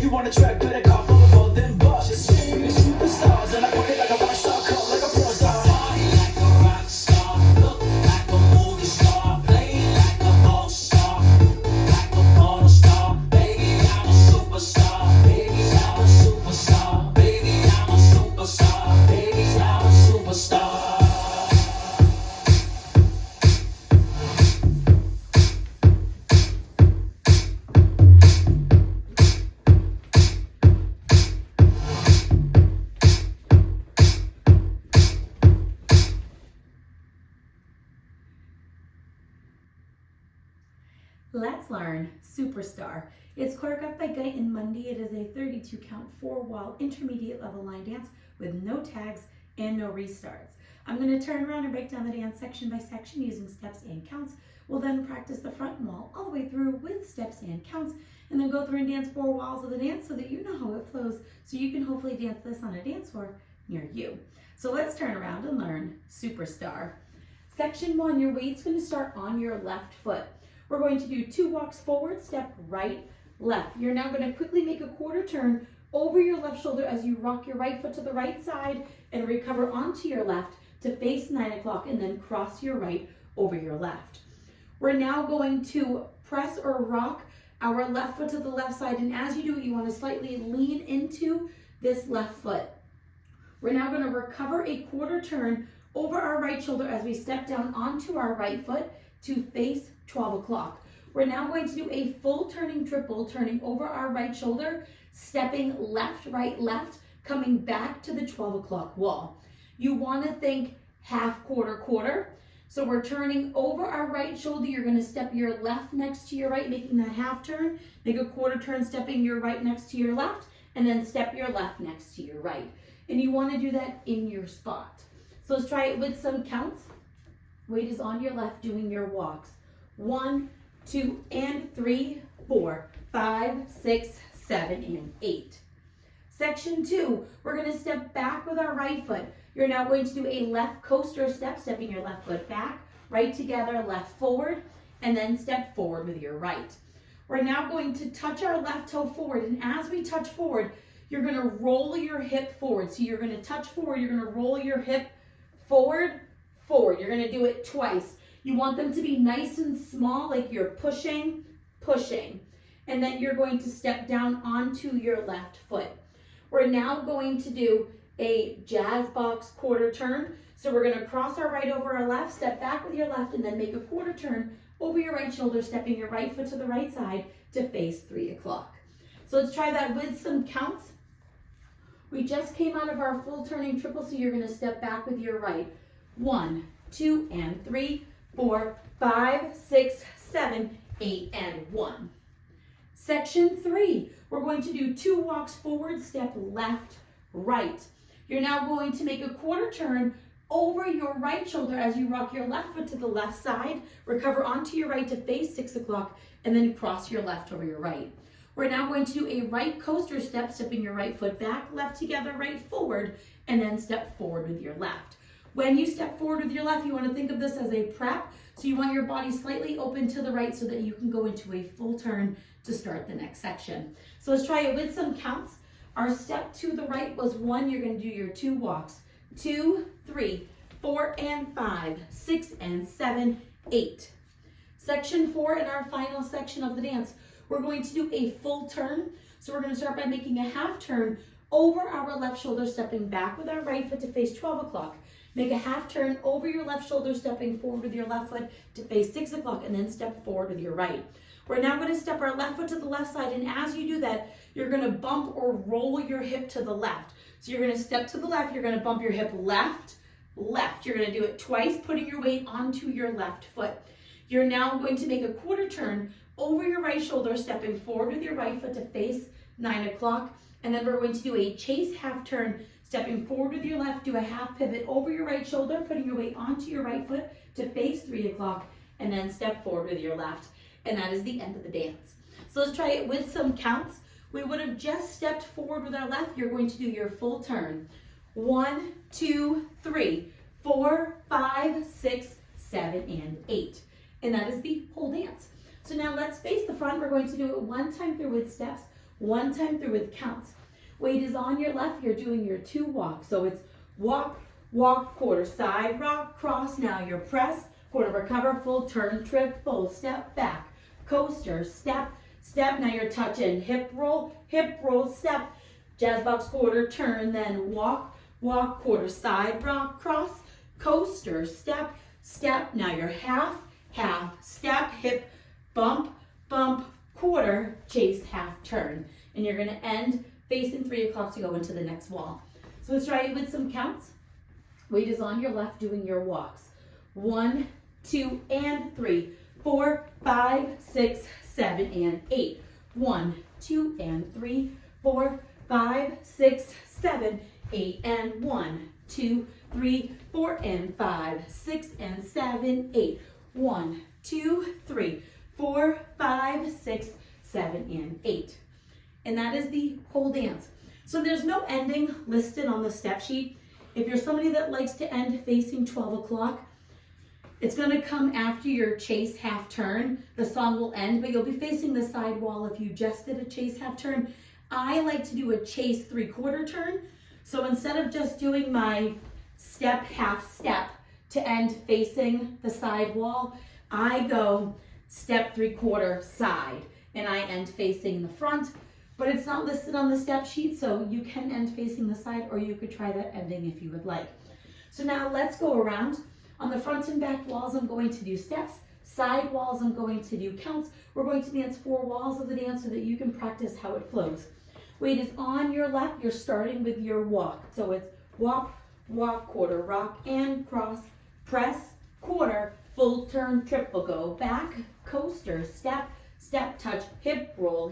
you want a track, better call full of all them bucks. Just sing me superstars, and I put it like a rock star, cut like a pro star. Party like a rock star, look like a movie star, play like a all star, like a porn star. Baby, I'm a superstar. Baby, I'm a superstar. Baby, I'm a superstar. Baby, I'm a superstar. Let's learn Superstar. It's choreographed by Guyton Mundy. It is a 32 count 4-wall intermediate level line dance with no tags and no restarts. I'm going to turn around and break down the dance section by section using steps and counts. We'll then practice the front wall all the way through with steps and counts, and then go through and dance 4 walls of the dance so that you know how it flows, so you can hopefully dance this on a dance floor near you. So let's turn around and learn Superstar. Section 1, your weight's going to start on your left foot. We're going to do 2 walks forward, step right, left. You're now going to quickly make a quarter turn over your left shoulder as you rock your right foot to the right side and recover onto your left to face 9 o'clock, and then cross your right over your left. We're now going to press or rock our left foot to the left side, and as you do it, you want to slightly lean into this left foot. We're now going to recover a quarter turn over our right shoulder as we step down onto our right foot to face 12 o'clock. We're now going to do a full turning triple, turning over our right shoulder, stepping left, right, left, coming back to the 12 o'clock wall. You want to think half, quarter, quarter. So we're turning over our right shoulder. You're going to step your left next to your right, making that half turn. Make a quarter turn, stepping your right next to your left, and then step your left next to your right. And you want to do that in your spot. So let's try it with some counts. Weight is on your left, doing your walks. 1, 2, and 3, 4, 5, 6, 7, and 8. Section 2, we're going to step back with our right foot. You're now going to do a left coaster step, stepping your left foot back, right together, left forward, and then step forward with your right. We're now going to touch our left toe forward, and as we touch forward, you're going to roll your hip forward. So you're going to touch forward, you're going to roll your hip forward, forward. You're going to do it twice. You want them to be nice and small, like you're pushing, pushing. And then you're going to step down onto your left foot. We're now going to do a jazz box quarter turn. So we're going to cross our right over our left, step back with your left, and then make a quarter turn over your right shoulder, stepping your right foot to the right side to face 3 o'clock. So let's try that with some counts. We just came out of our full turning triple, so you're going to step back with your right. 1, 2, and 3, 4, 5, 6, 7, 8, and 1. Section 3, we're going to do 2 walks forward, step left, right. You're now going to make a quarter turn over your right shoulder as you rock your left foot to the left side, recover onto your right to face 6 o'clock, and then cross your left over your right. We're now going to do a right coaster step, stepping your right foot back, left together, right forward, and then step forward with your left. When you step forward with your left, you want to think of this as a prep. So you want your body slightly open to the right so that you can go into a full turn to start the next section. So let's try it with some counts. Our step to the right was 1. You're going to do your 2 walks. 2, 3, 4, and 5, 6, and 7, 8. Section 4, in our final section of the dance, we're going to do a full turn. So we're going to start by making a half turn over our left shoulder, stepping back with our right foot to face 12 o'clock. Make a half turn over your left shoulder, stepping forward with your left foot to face 6 o'clock, and then step forward with your right. We're now going to step our left foot to the left side, and as you do that, you're going to bump or roll your hip to the left. So you're going to step to the left, you're going to bump your hip left, left. You're going to do it twice, putting your weight onto your left foot. You're now going to make a quarter turn over your right shoulder, stepping forward with your right foot to face 9 o'clock, and then we're going to do a chase half turn, stepping forward with your left, do a half pivot over your right shoulder, putting your weight onto your right foot to face 3 o'clock, and then step forward with your left. And that is the end of the dance. So let's try it with some counts. We would have just stepped forward with our left. You're going to do your full turn. 1, 2, 3, 4, 5, 6, 7, and 8. And that is the whole dance. So now let's face the front. We're going to do it one time through with steps. one time through with counts. Weight is on your left, you're doing your 2 walks. So it's walk, walk, quarter, side, rock, cross. Now your press, quarter, recover, full turn, triple, step back, coaster, step, step. Now you're touching hip roll, step, jazz box, quarter, turn, then walk, walk, quarter, side, rock, cross, coaster, step, step. Now you're half, half, step, hip, bump, bump, quarter, chase, half, turn. And you're gonna end facing 3 o'clock to go into the next wall. So let's try it with some counts. Weight is on your left, doing your walks. 1, 2, and 3, 4, 5, 6, 7, and 8. 1, 2, and 3, 4, 5, 6, 7, 8, and 1, 2, 3, 4, and 5, 6, and 7, 8. 1, 2, 3, 4, 5, 6, 7, and 8. And that is the whole dance. So there's no ending listed on the step sheet. If you're somebody that likes to end facing 12 o'clock, it's gonna come after your chase half turn. The song will end, but you'll be facing the side wall if you just did a chase half turn. I like to do a chase 3/4 turn. So instead of just doing my step, half step to end facing the side wall, I go step 3/4 side and I end facing the front. But it's not listed on the step sheet, so you can end facing the side, or you could try that ending if you would like. So now let's go around. On the front and back walls, I'm going to do steps. Side walls, I'm going to do counts. We're going to dance 4 walls of the dance so that you can practice how it flows. Weight is on your left. You're starting with your walk. So it's walk, walk, quarter, rock, and cross, press, quarter, full turn, triple, go back, coaster, step, step, touch, hip roll,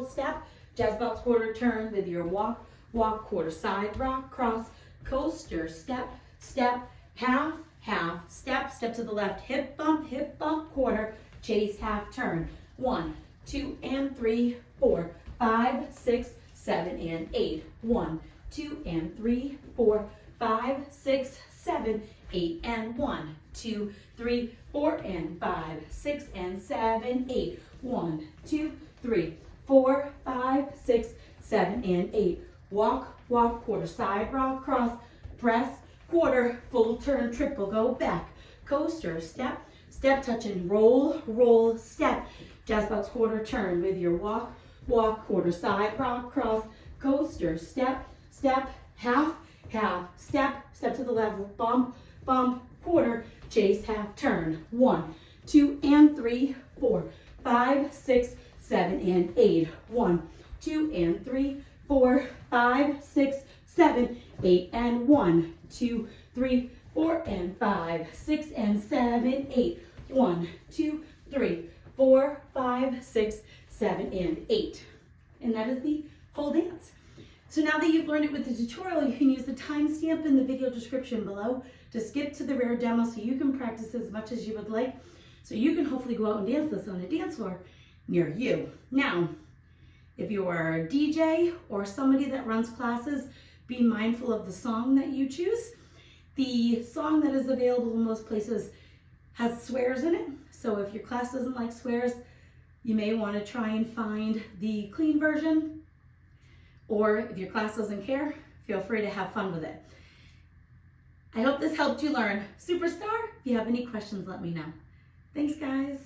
step, jazz box, quarter, turn with your walk, walk, quarter, side, rock, cross, coaster, step, step, half, half, step, step to the left, hip bump, quarter, chase, half, turn. 1, 2, and 3, 4, 5, 6, 7, and 8. 1, 2, and 3, 4, 5, 6, 7, 8, and 1, 2, 3, 4, and 5, 6, and 7, 8. 1, 2, 3, 4, 5, 6, 7, and 8. Walk, walk, quarter, side, rock, cross, press, quarter, full turn, triple, go back, coaster, step, step, touch, and roll, step, jazz box, quarter, turn with your walk, walk, quarter, side, rock, cross, coaster, step, step, half, half, step, step to the left, bump, bump, quarter, chase, half, turn. 1, 2, and 3, 4, 5, 6, 7, and 8. 1, 2, and 3, 4, 5, 6, 7, 8, and 1, 2, 3, 4, and 5, 6, and 7, 8. 1, 2, 3, 4, 5, 6, 7, and 8. And that is the whole dance. So now that you've learned it with the tutorial, you can use the timestamp in the video description below to skip to the rare demo so you can practice as much as you would like, so you can hopefully go out and dance this on a dance floor near you. Now, if you are a DJ or somebody that runs classes, be mindful of the song that you choose. The song that is available in most places has swears in it, so if your class doesn't like swears, you may want to try and find the clean version, or if your class doesn't care, feel free to have fun with it. I hope this helped you learn Superstar. If you have any questions, let me know. Thanks, guys.